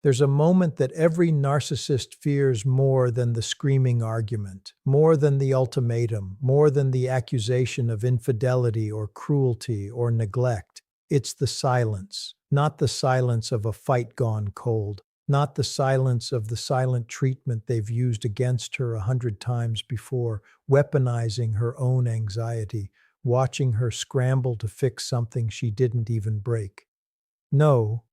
There's a moment that every narcissist fears more than the screaming argument, more than the ultimatum, more than the accusation of infidelity or cruelty or neglect. It's the silence, not the silence of a fight gone cold, not the silence of the silent treatment they've used against her 100 times before, weaponizing her own anxiety, watching her scramble to fix something she didn't even break. No,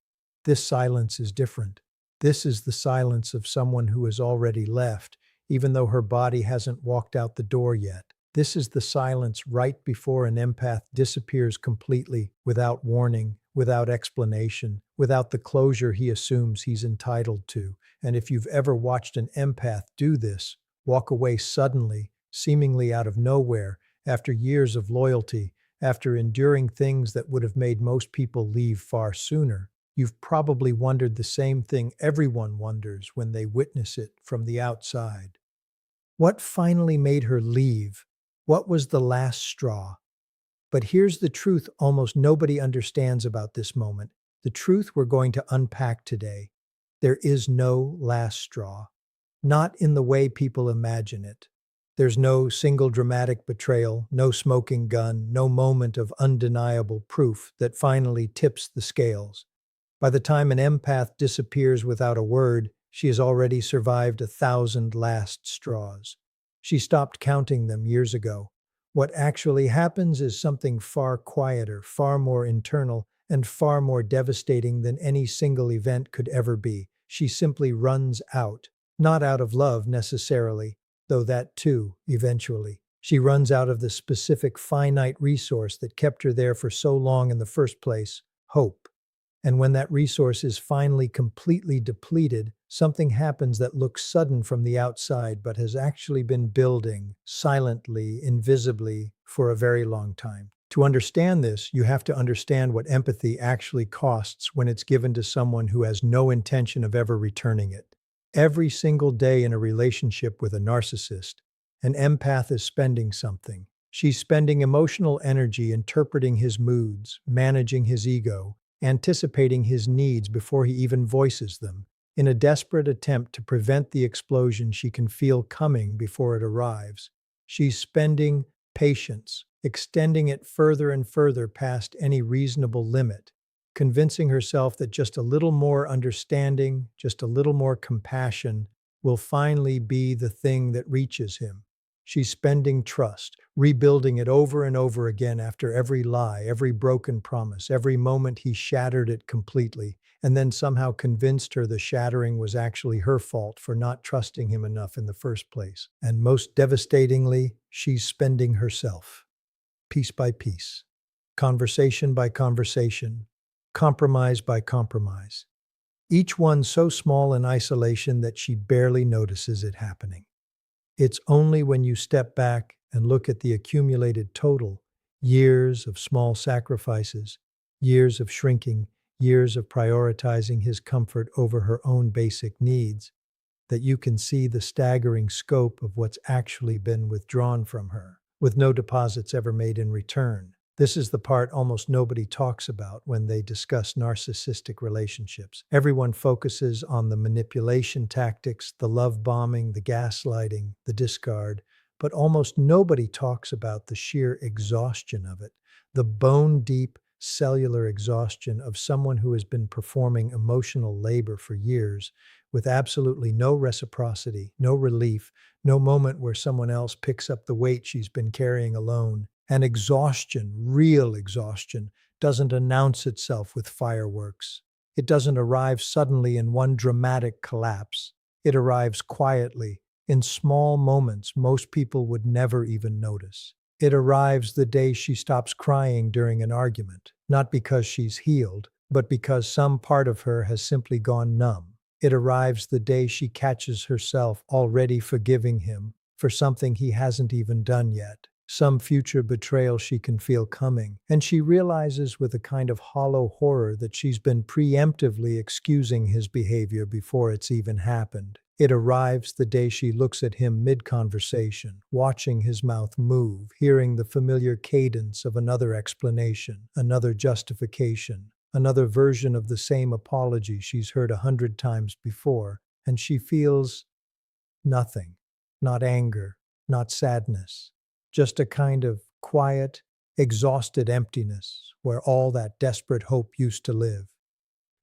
this silence is different. This is the silence of someone who has already left, even though her body hasn't walked out the door yet. This is the silence right before an empath disappears completely, without warning, without explanation, without the closure he assumes he's entitled to. And if you've ever watched an empath do this, walk away suddenly, seemingly out of nowhere, after years of loyalty, after enduring things that would have made most people leave far sooner, you've probably wondered the same thing everyone wonders when they witness it from the outside. What finally made her leave? What was the last straw? But here's the truth almost nobody understands about this moment. The truth we're going to unpack today. There is no last straw. Not in the way people imagine it. There's no single dramatic betrayal, no smoking gun, no moment of undeniable proof that finally tips the scales. By the time an empath disappears without a word, she has already survived 1,000 last straws. She stopped counting them years ago. What actually happens is something far quieter, far more internal, and far more devastating than any single event could ever be. She simply runs out. Not out of love necessarily, though that too, eventually. She runs out of the specific finite resource that kept her there for so long in the first place, hope. And when that resource is finally completely depleted, something happens that looks sudden from the outside but has actually been building, silently, invisibly, for a very long time. To understand this, you have to understand what empathy actually costs when it's given to someone who has no intention of ever returning it. Every single day in a relationship with a narcissist, an empath is spending something. She's spending emotional energy interpreting his moods, managing his ego, anticipating his needs before he even voices them, in a desperate attempt to prevent the explosion she can feel coming before it arrives. She's spending patience, extending it further and further past any reasonable limit, convincing herself that just a little more understanding, just a little more compassion, will finally be the thing that reaches him. She's spending trust, rebuilding it over and over again after every lie, every broken promise, every moment he shattered it completely, and then somehow convinced her the shattering was actually her fault for not trusting him enough in the first place. And most devastatingly, she's spending herself, piece by piece, conversation by conversation, compromise by compromise. Each one so small in isolation that she barely notices it happening. It's only when you step back and look at the accumulated total, years of small sacrifices, years of shrinking, years of prioritizing his comfort over her own basic needs, that you can see the staggering scope of what's actually been withdrawn from her, with no deposits ever made in return. This is the part almost nobody talks about when they discuss narcissistic relationships. Everyone focuses on the manipulation tactics, the love bombing, the gaslighting, the discard, but almost nobody talks about the sheer exhaustion of it, the bone-deep cellular exhaustion of someone who has been performing emotional labor for years with absolutely no reciprocity, no relief, no moment where someone else picks up the weight she's been carrying alone. And exhaustion, real exhaustion, doesn't announce itself with fireworks. It doesn't arrive suddenly in one dramatic collapse. It arrives quietly, in small moments most people would never even notice. It arrives the day she stops crying during an argument, not because she's healed, but because some part of her has simply gone numb. It arrives the day she catches herself already forgiving him for something he hasn't even done yet. Some future betrayal she can feel coming, and she realizes with a kind of hollow horror that she's been preemptively excusing his behavior before it's even happened. It arrives the day she looks at him mid-conversation, watching his mouth move, hearing the familiar cadence of another explanation, another justification, another version of the same apology she's heard 100 times before, and she feels nothing. Not anger, not sadness, just a kind of quiet, exhausted emptiness where all that desperate hope used to live.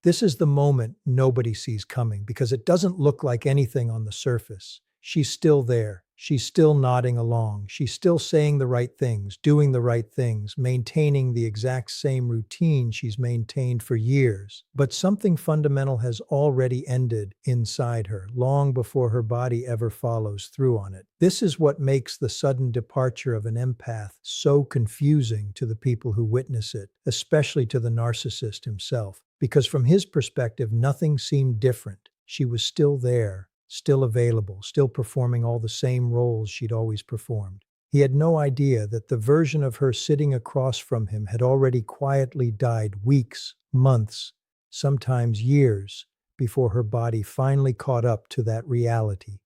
This is the moment nobody sees coming because it doesn't look like anything on the surface. She's still there. She's still nodding along. She's still saying the right things, doing the right things, maintaining the exact same routine she's maintained for years. But something fundamental has already ended inside her, long before her body ever follows through on it. This is what makes the sudden departure of an empath so confusing to the people who witness it, especially to the narcissist himself. Because from his perspective, nothing seemed different. She was still there, still available, still performing all the same roles she'd always performed. He had no idea that the version of her sitting across from him had already quietly died weeks, months, sometimes years, before her body finally caught up to that reality.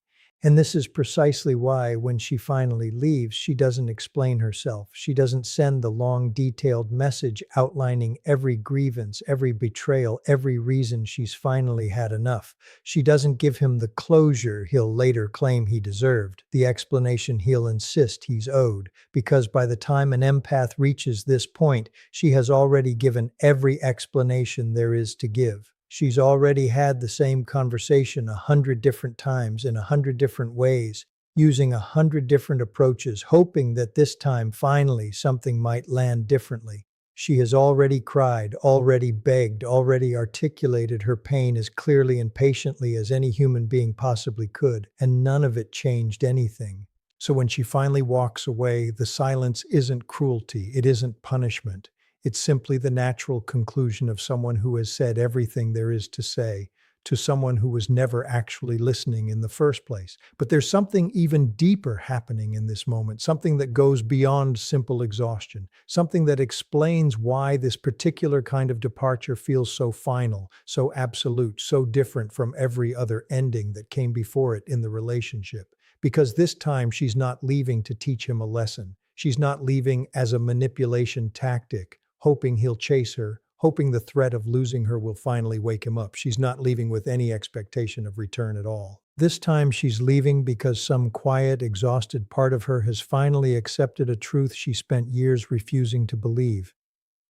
And this is precisely why, when she finally leaves, she doesn't explain herself. She doesn't send the long, detailed message outlining every grievance, every betrayal, every reason she's finally had enough. She doesn't give him the closure he'll later claim he deserved, the explanation he'll insist he's owed, because by the time an empath reaches this point, she has already given every explanation there is to give. She's already had the same conversation 100 different times in 100 different ways, using 100 different approaches, hoping that this time finally something might land differently. She has already cried, already begged, already articulated her pain as clearly and patiently as any human being possibly could, and none of it changed anything. So when she finally walks away, the silence isn't cruelty, it isn't punishment. It's simply the natural conclusion of someone who has said everything there is to say to someone who was never actually listening in the first place. But there's something even deeper happening in this moment, something that goes beyond simple exhaustion, something that explains why this particular kind of departure feels so final, so absolute, so different from every other ending that came before it in the relationship. Because this time she's not leaving to teach him a lesson. She's not leaving as a manipulation tactic, hoping he'll chase her, hoping the threat of losing her will finally wake him up. She's not leaving with any expectation of return at all. This time she's leaving because some quiet, exhausted part of her has finally accepted a truth she spent years refusing to believe.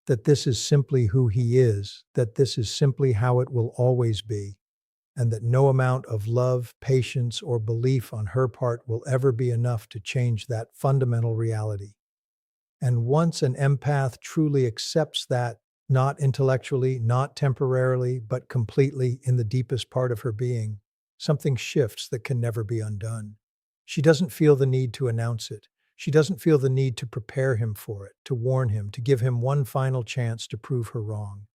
That this is simply who he is, that this is simply how it will always be, and that no amount of love, patience, or belief on her part will ever be enough to change that fundamental reality. And once an empath truly accepts that, not intellectually, not temporarily, but completely in the deepest part of her being, something shifts that can never be undone. She doesn't feel the need to announce it. She doesn't feel the need to prepare him for it, to warn him, to give him one final chance to prove her wrong.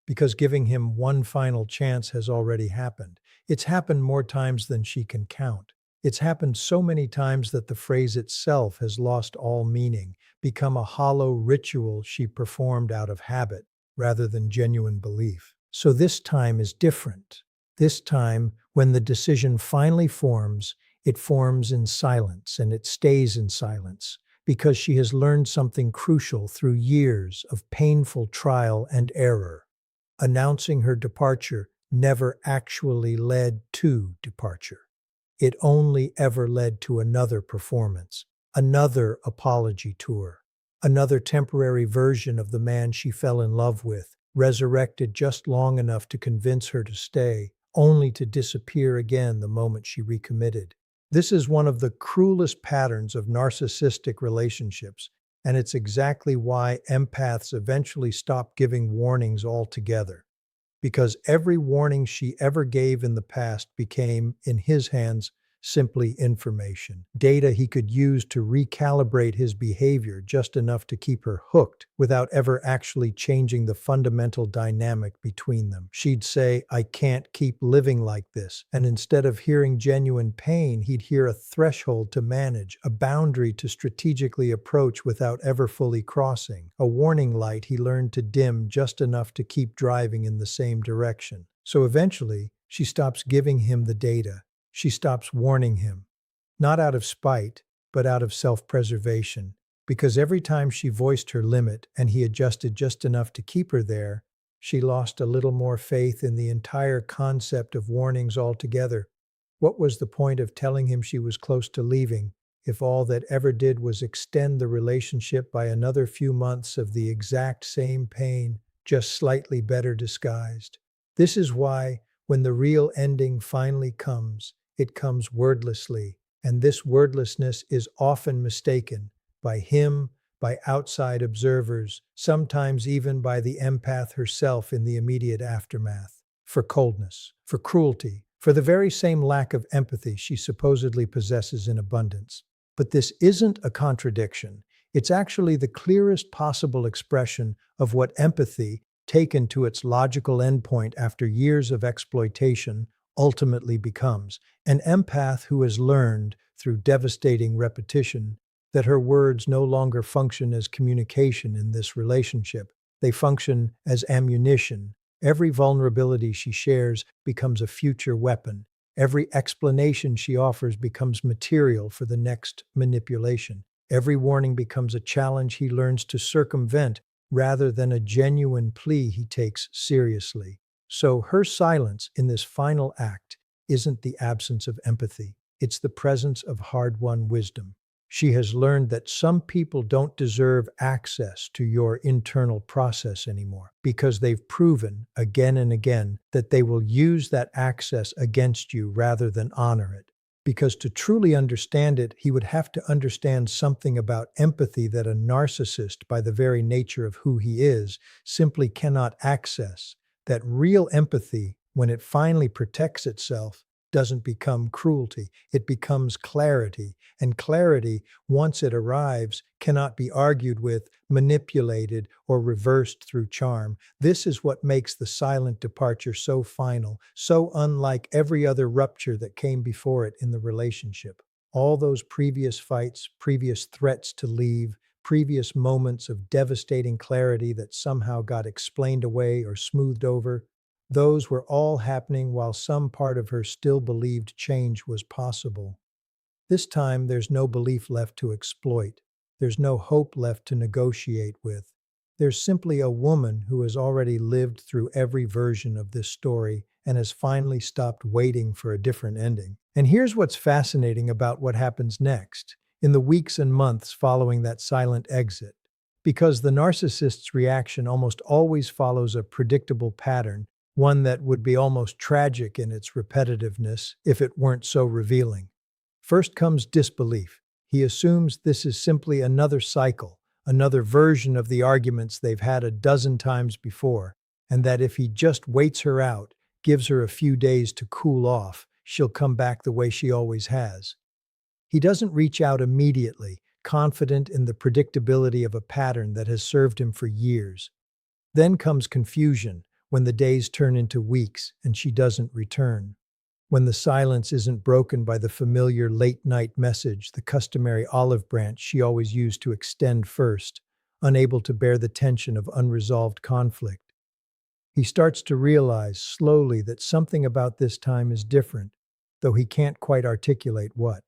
Because giving him one final chance has already happened. It's happened more times than she can count. It's happened so many times that the phrase itself has lost all meaning, become a hollow ritual she performed out of habit rather than genuine belief. So this time is different. This time, when the decision finally forms, it forms in silence, and it stays in silence, because she has learned something crucial through years of painful trial and error. Announcing her departure never actually led to departure. It only ever led to another performance, another apology tour, another temporary version of the man she fell in love with, resurrected just long enough to convince her to stay, only to disappear again the moment she recommitted. This is one of the cruelest patterns of narcissistic relationships, and it's exactly why empaths eventually stop giving warnings altogether. Because every warning she ever gave in the past became, in his hands, simply information, data he could use to recalibrate his behavior just enough to keep her hooked without ever actually changing the fundamental dynamic between them. She'd say, "I can't keep living like this." And instead of hearing genuine pain, he'd hear a threshold to manage, a boundary to strategically approach without ever fully crossing, a warning light he learned to dim just enough to keep driving in the same direction. So eventually, she stops giving him the data. She stops warning him, not out of spite, but out of self-preservation, because every time she voiced her limit and he adjusted just enough to keep her there, She lost a little more faith in the entire concept of warnings altogether. What was the point of telling him she was close to leaving, if all that ever did was extend the relationship by another few months of the exact same pain, just slightly better disguised? This is why, when the real ending finally comes, it comes wordlessly, and this wordlessness is often mistaken by him, by outside observers, sometimes even by the empath herself in the immediate aftermath, for coldness, for cruelty, for the very same lack of empathy she supposedly possesses in abundance. But this isn't a contradiction. It's actually the clearest possible expression of what empathy, taken to its logical endpoint after years of exploitation, ultimately becomes. An empath who has learned, through devastating repetition, that her words no longer function as communication in this relationship. They function as ammunition. Every vulnerability she shares becomes a future weapon. Every explanation she offers becomes material for the next manipulation. Every warning becomes a challenge he learns to circumvent rather than a genuine plea he takes seriously. So her silence in this final act isn't the absence of empathy. It's the presence of hard-won wisdom. She has learned that some people don't deserve access to your internal process anymore because they've proven again and again that they will use that access against you rather than honor it. Because to truly understand it, he would have to understand something about empathy that a narcissist, by the very nature of who he is, simply cannot access. That real empathy, when it finally protects itself, doesn't become cruelty. It becomes clarity. And clarity, once it arrives, cannot be argued with, manipulated, or reversed through charm. This is what makes the silent departure so final, so unlike every other rupture that came before it in the relationship. All those previous fights, previous threats to leave, previous moments of devastating clarity that somehow got explained away or smoothed over, those were all happening while some part of her still believed change was possible. This time, there's no belief left to exploit. There's no hope left to negotiate with. There's simply a woman who has already lived through every version of this story and has finally stopped waiting for a different ending. And here's what's fascinating about what happens next, in the weeks and months following that silent exit. Because the narcissist's reaction almost always follows a predictable pattern, one that would be almost tragic in its repetitiveness if it weren't so revealing. First comes disbelief. He assumes this is simply another cycle, another version of the arguments they've had a dozen times before, and that if he just waits her out, gives her a few days to cool off, she'll come back the way she always has. He doesn't reach out immediately, confident in the predictability of a pattern that has served him for years. Then comes confusion, when the days turn into weeks and she doesn't return. When the silence isn't broken by the familiar late-night message, the customary olive branch she always used to extend first, unable to bear the tension of unresolved conflict. He starts to realize slowly that something about this time is different, though he can't quite articulate what.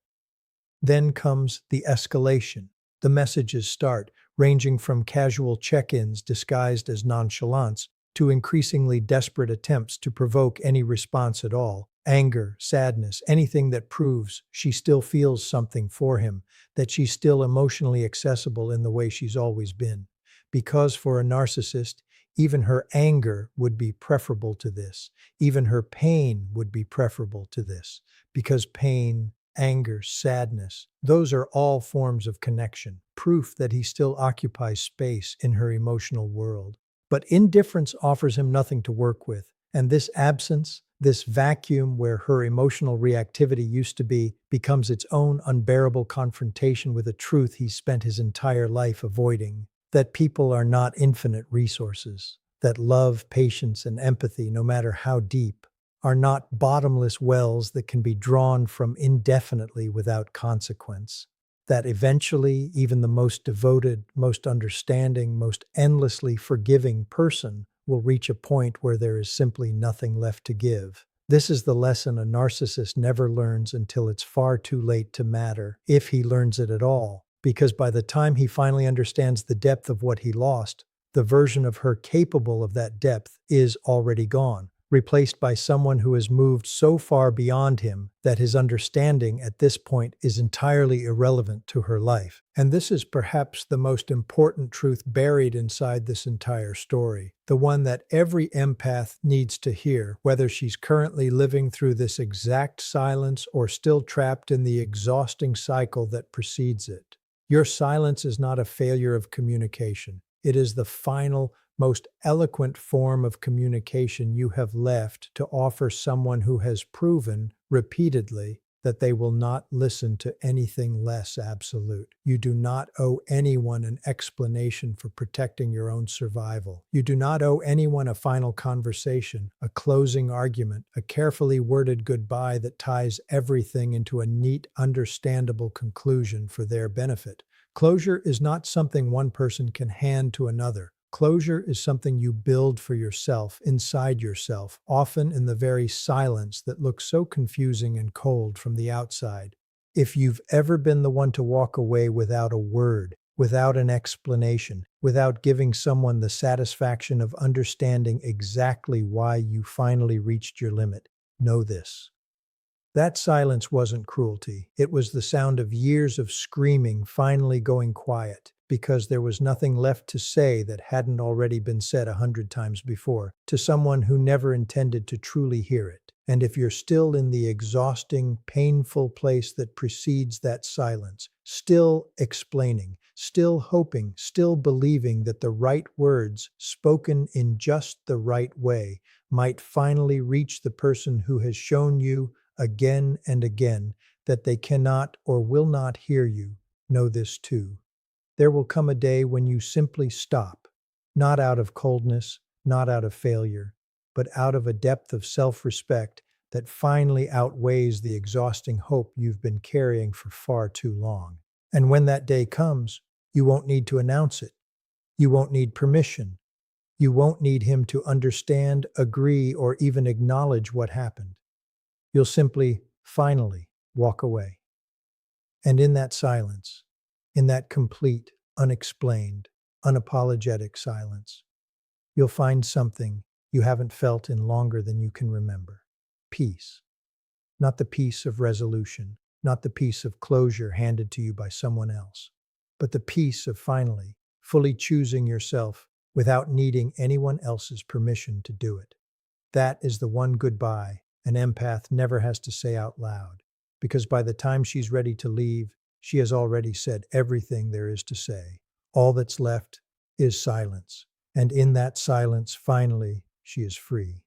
Then comes the escalation. The messages start, ranging from casual check-ins disguised as nonchalance to increasingly desperate attempts to provoke any response at all. Anger, sadness, anything that proves she still feels something for him, that she's still emotionally accessible in the way she's always been. Because for a narcissist, even her anger would be preferable to this. Even her pain would be preferable to this. Because pain, anger, sadness, those are all forms of connection, proof that he still occupies space in her emotional world. But indifference offers him nothing to work with, and this absence, this vacuum where her emotional reactivity used to be, becomes its own unbearable confrontation with a truth he's spent his entire life avoiding: that people are not infinite resources, that love, patience, and empathy, no matter how deep, are not bottomless wells that can be drawn from indefinitely without consequence. That eventually, even the most devoted, most understanding, most endlessly forgiving person will reach a point where there is simply nothing left to give. This is the lesson a narcissist never learns until it's far too late to matter, if he learns it at all, because by the time he finally understands the depth of what he lost, The version of her capable of that depth is already gone, replaced by someone who has moved so far beyond him that his understanding at this point is entirely irrelevant to her life. And this is perhaps the most important truth buried inside this entire story, the one that every empath needs to hear, whether she's currently living through this exact silence or still trapped in the exhausting cycle that precedes it. Your silence is not a failure of communication. It is the final, most eloquent form of communication you have left to offer someone who has proven repeatedly that they will not listen to anything less absolute. You do not owe anyone an explanation for protecting your own survival. You do not owe anyone a final conversation, a closing argument, a carefully worded goodbye that ties everything into a neat, understandable conclusion for their benefit. Closure is not something one person can hand to another. Closure is something you build for yourself, inside yourself, often in the very silence that looks so confusing and cold from the outside. If you've ever been the one to walk away without a word, without an explanation, without giving someone the satisfaction of understanding exactly why you finally reached your limit, know this. That silence wasn't cruelty. It was the sound of years of screaming finally going quiet, because there was nothing left to say that hadn't already been said 100 times before, to someone who never intended to truly hear it. And if you're still in the exhausting, painful place that precedes that silence, still explaining, still hoping, still believing that the right words, spoken in just the right way, might finally reach the person who has shown you again and again that they cannot or will not hear you, know this too. There will come a day when you simply stop, not out of coldness, not out of failure, but out of a depth of self-respect that finally outweighs the exhausting hope you've been carrying for far too long. And when that day comes, you won't need to announce it. You won't need permission. You won't need him to understand, agree, or even acknowledge what happened. You'll simply, finally, walk away. And in that silence, in that complete, unexplained, unapologetic silence, you'll find something you haven't felt in longer than you can remember. Peace. Not the peace of resolution, not the peace of closure handed to you by someone else, but the peace of finally, fully choosing yourself without needing anyone else's permission to do it. That is the one goodbye an empath never has to say out loud, because by the time she's ready to leave, she has already said everything there is to say. All that's left is silence, and in that silence, finally, she is free.